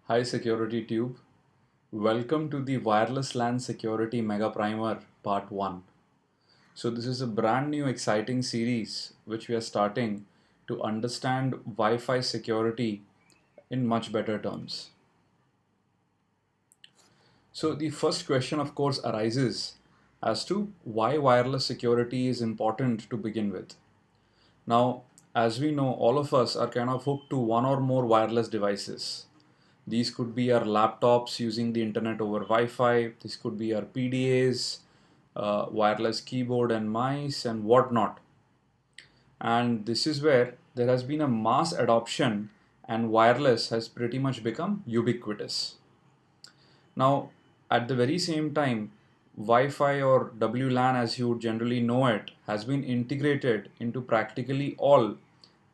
Hi Security Tube. Welcome to the Wireless LAN Security Megaprimer Part 1. So this is a brand new exciting series which we are starting to understand Wi-Fi security in much better terms. So the first question of course arises as to why wireless security is important to begin with. Now, as we know, all of us are kind of hooked to one or more wireless devices. These could be our laptops using the internet over Wi-Fi. This could be our PDAs, wireless keyboard and mice, and whatnot. And this is where there has been a mass adoption, and wireless has pretty much become ubiquitous. Now, at the very same time, Wi-Fi or WLAN as you would generally know it has been integrated into practically all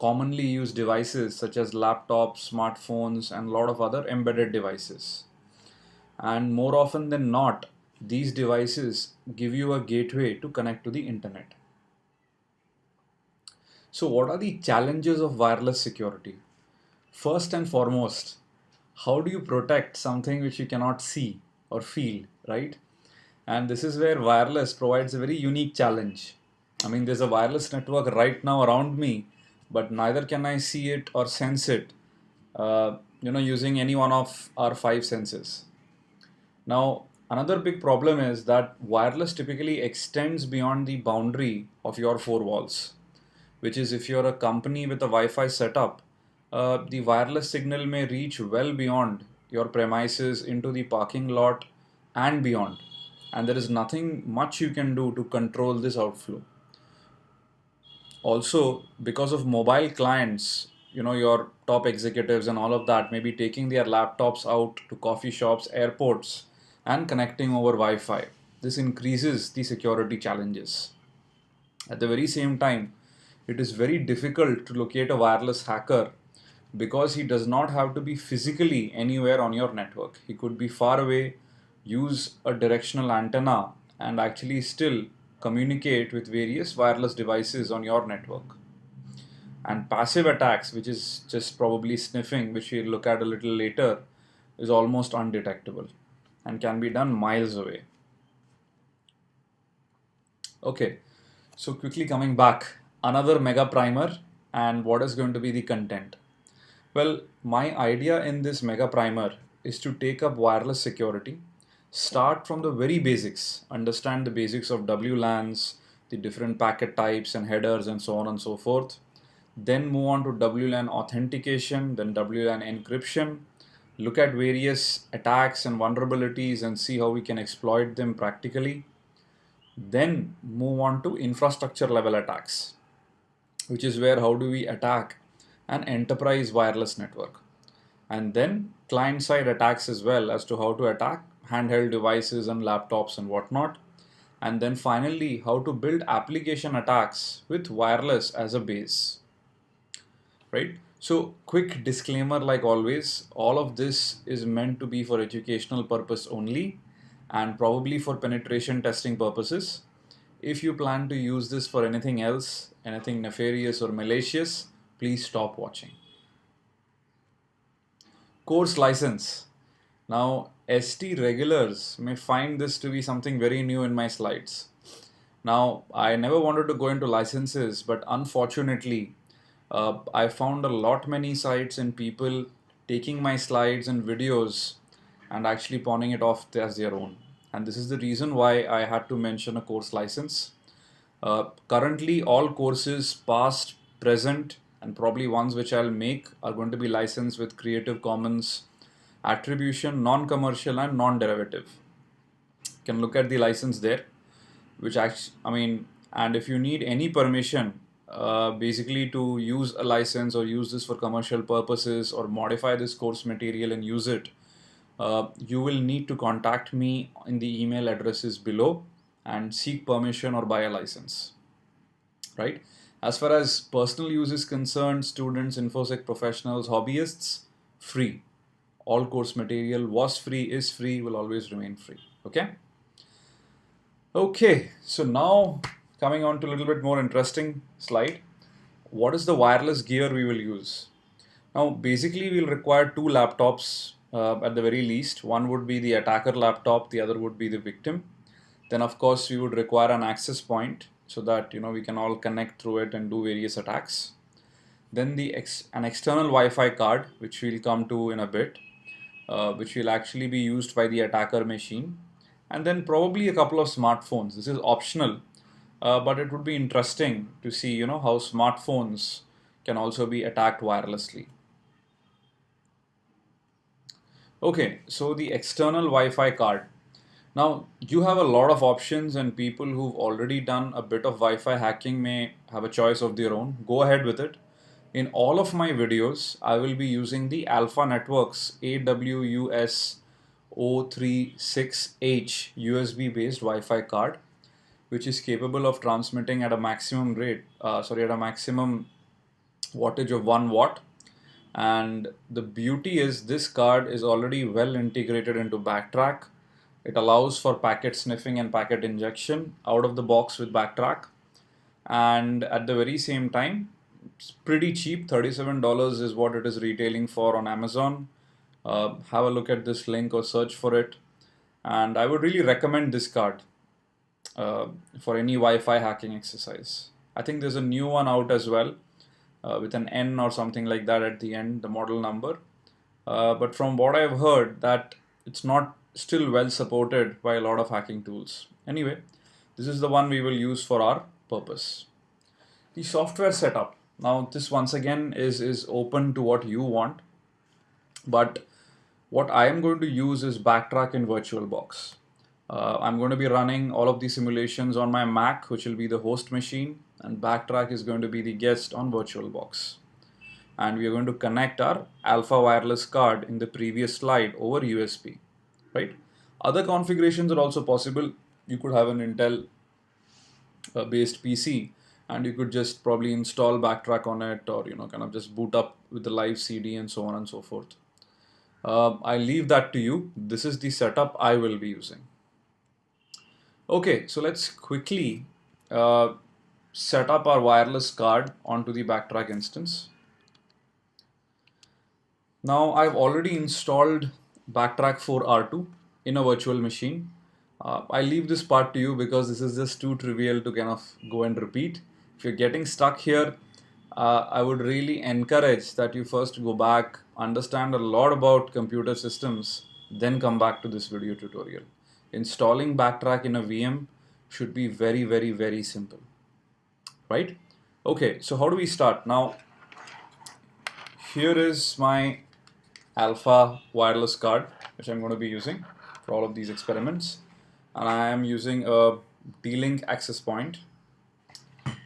commonly used devices such as laptops, smartphones, and a lot of other embedded devices. And more often than not, these devices give you a gateway to connect to the internet. So, what are the challenges of wireless security? First and foremost, how do you protect something which you cannot see or feel, right? And this is where wireless provides a very unique challenge. I mean, there's a wireless network right now around me, but neither can I see it or sense it, using any one of our five senses. Now, another big problem is that wireless typically extends beyond the boundary of your four walls, which is if you're a company with a Wi-Fi setup, the wireless signal may reach well beyond your premises into the parking lot and beyond. And there is nothing much you can do to control this outflow. Also, because of mobile clients, your top executives and all of that may be taking their laptops out to coffee shops, airports, and connecting over Wi-Fi. This increases the security challenges. At the very same time, it is very difficult to locate a wireless hacker because he does not have to be physically anywhere on your network. He could be far away, use a directional antenna, and actually still communicate with various wireless devices on your network. And passive attacks, which is just probably sniffing, which we'll look at a little later, is almost undetectable and can be done miles away. Okay, so quickly coming back, another mega primer, and what is going to be the content? Well, my idea in this mega primer is to take up wireless security, start from the very basics, understand the basics of WLANs, the different packet types and headers and so on and so forth. Then move on to WLAN authentication, then WLAN encryption, look at various attacks and vulnerabilities and see how we can exploit them practically. Then move on to infrastructure level attacks, which is where how do we attack an enterprise wireless network. And then client side attacks as well as to how to attack handheld devices and laptops and whatnot. And then finally, how to build application attacks with wireless as a base, right? So quick disclaimer, like always, all of this is meant to be for educational purpose only and probably for penetration testing purposes. If you plan to use this for anything else, anything nefarious or malicious, please stop watching. Course license. Now, ST regulars may find this to be something very new in my slides. Now, I never wanted to go into licenses, but unfortunately, I found a lot many sites and people taking my slides and videos and actually pawning it off as their own. And this is the reason why I had to mention a course license. Currently, all courses, past, present, and probably ones which I'll make are going to be licensed with Creative Commons attribution, non-commercial, and non-derivative. You can look at the license there, which actually, and if you need any permission, basically to use a license or use this for commercial purposes or modify this course material and use it, you will need to contact me in the email addresses below and seek permission or buy a license, right? As far as personal use is concerned, students, infosec professionals, hobbyists, free. All course material was free, is free, will always remain free. Okay. Okay, so now coming on to a little bit more interesting slide. What is the wireless gear we will use? Now, basically, we'll require two laptops, at the very least. One would be the attacker laptop, the other would be the victim. Then of course we would require an access point so that we can all connect through it and do various attacks. Then an external Wi-Fi card, which we'll come to in a bit, which will actually be used by the attacker machine. And then probably a couple of smartphones. This is optional, but it would be interesting to see how smartphones can also be attacked wirelessly. Okay, so the external Wi-Fi card. Now, you have a lot of options, and people who've already done a bit of Wi-Fi hacking may have a choice of their own. Go ahead with it. In all of my videos, I will be using the Alpha Networks AWS-036H USB based Wi-Fi card, which is capable of transmitting at a maximum at a maximum wattage of 1 watt. And the beauty is this card is already well integrated into Backtrack. It allows for packet sniffing and packet injection out of the box with Backtrack. And at the very same time, it's pretty cheap. $37 is what it is retailing for on Amazon. Have a look at this link or search for it. And I would really recommend this card for any Wi-Fi hacking exercise. I think there's a new one out as well with an N or something like that at the end, the model number. But from what I've heard, that it's not still well supported by a lot of hacking tools. Anyway, this is the one we will use for our purpose. The software setup. Now this once again is open to what you want, but what I am going to use is Backtrack in VirtualBox. I'm going to be running all of the simulations on my Mac, which will be the host machine, and Backtrack is going to be the guest on VirtualBox. And we are going to connect our Alpha wireless card in the previous slide over USB, right? Other configurations are also possible. You could have an Intel based PC, and you could just probably install Backtrack on it, or kind of just boot up with the live CD and so on and so forth. I leave that to you. This is the setup I will be using. Okay, so let's quickly set up our wireless card onto the Backtrack instance. Now I've already installed Backtrack 4R2 in a virtual machine. I leave this part to you because this is just too trivial to kind of go and repeat. If you're getting stuck here, I would really encourage that you first go back, understand a lot about computer systems, then come back to this video tutorial. Installing Backtrack in a VM should be very, very, very simple, right? Okay, so how do we start? Now, here is my Alpha wireless card, which I'm going to be using for all of these experiments. And I am using a D-Link access point.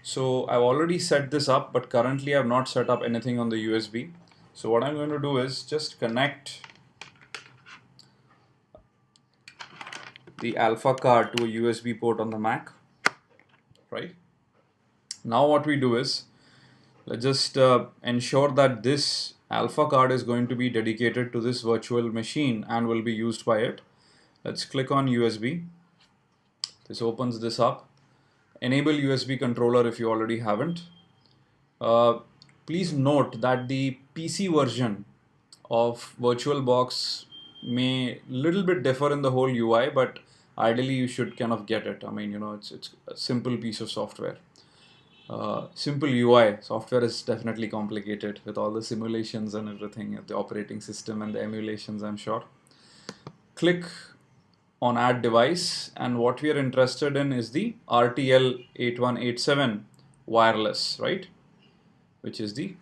So I've already set this up, but currently I've not set up anything on the USB. So what I'm going to do is just connect the Alpha card to a USB port on the Mac, right? Now what we do is, let's just ensure that this Alpha card is going to be dedicated to this virtual machine and will be used by it. Let's click on USB. This opens this up. Enable USB controller if you already haven't. Please note that the PC version of VirtualBox may little bit differ in the whole UI, but ideally you should kind of get it. I mean, it's a simple piece of software. Simple UI. Software is definitely complicated with all the simulations and everything, the operating system and the emulations, I'm sure. Click on add device, and what we are interested in is the RTL8187 wireless, right? Which is the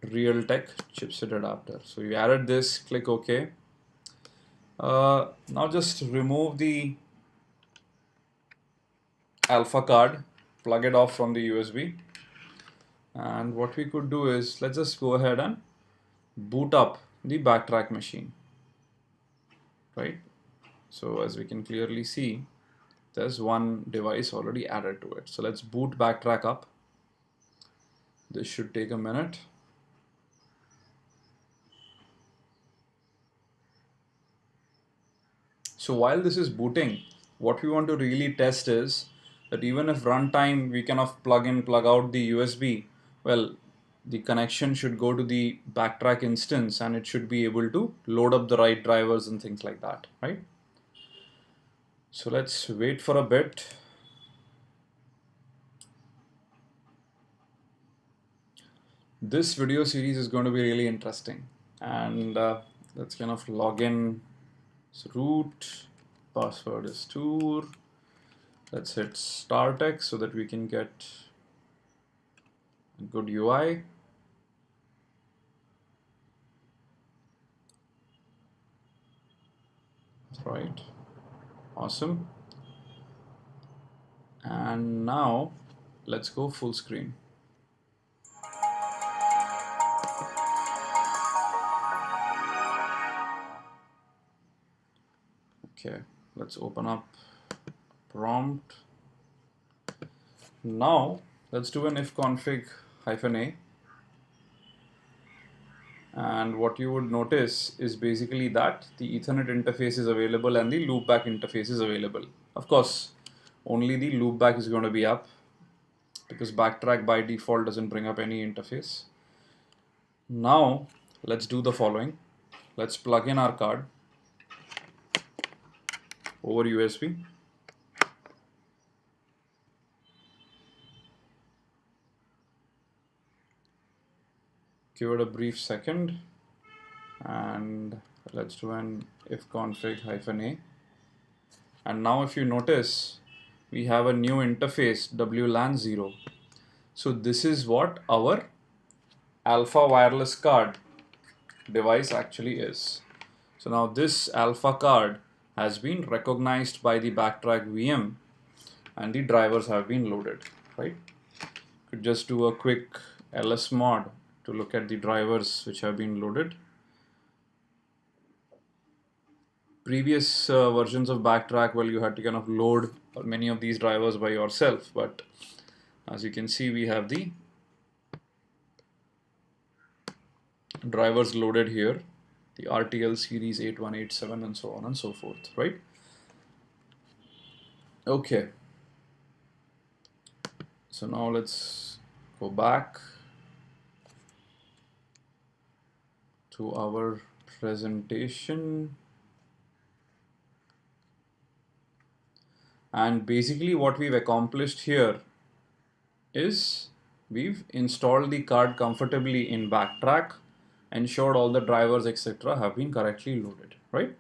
Realtek chipset adapter. So you added this, click OK. Now just remove the Alpha card, plug it off from the USB, and what we could do is let's just go ahead and boot up the Backtrack machine, right? So as we can clearly see, there's one device already added to it. So let's boot Backtrack up. This should take a minute. So while this is booting, what we want to really test is that even if runtime we kind of plug in, plug out the USB, well, the connection should go to the backtrack instance and it should be able to load up the right drivers and things like that, right? So let's wait for a bit. This video series is going to be really interesting, and let's kind of log in. So root, password is tour. Let's hit StarTech so that we can get a good UI. Right, awesome. And now let's go full screen. Okay, let's open up prompt. Now let's do an if config -a, and what you would notice is basically that the Ethernet interface is available and the loopback interface is available. Of course, only the loopback is going to be up because backtrack by default doesn't bring up any interface. Now let's do the following. Let's plug in our card over USB. Give it a brief second and let's do an if config -a. And now if you notice, we have a new interface, WLAN 0. So this is what our alpha wireless card device actually is. So now this alpha card has been recognized by the backtrack VM and the drivers have been loaded, right? Could just do a quick ls mod to look at the drivers which have been loaded. Previous versions of backtrack, well, you had to kind of load many of these drivers by yourself, but as you can see, we have the drivers loaded here, the RTL series 8187 and so on and so forth, right? Okay, so now let's go back to our presentation. And basically what we've accomplished here is we've installed the card comfortably in backtrack, ensured all the drivers etc. have been correctly loaded, right?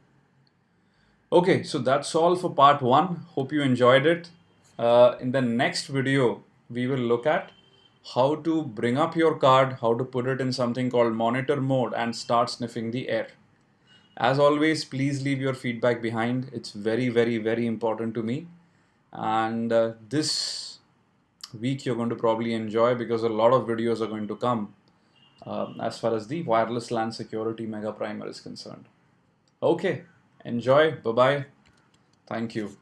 Okay, so that's all for part 1. Hope you enjoyed it. In the next video, we will look at how to bring up your card, how to put it in something called monitor mode and start sniffing the air. As always, please leave your feedback behind. It's very, very, very important to me. And this week you're going to probably enjoy because a lot of videos are going to come as far as the wireless LAN security Megaprimer is concerned. Okay, enjoy. Bye-bye. Thank you.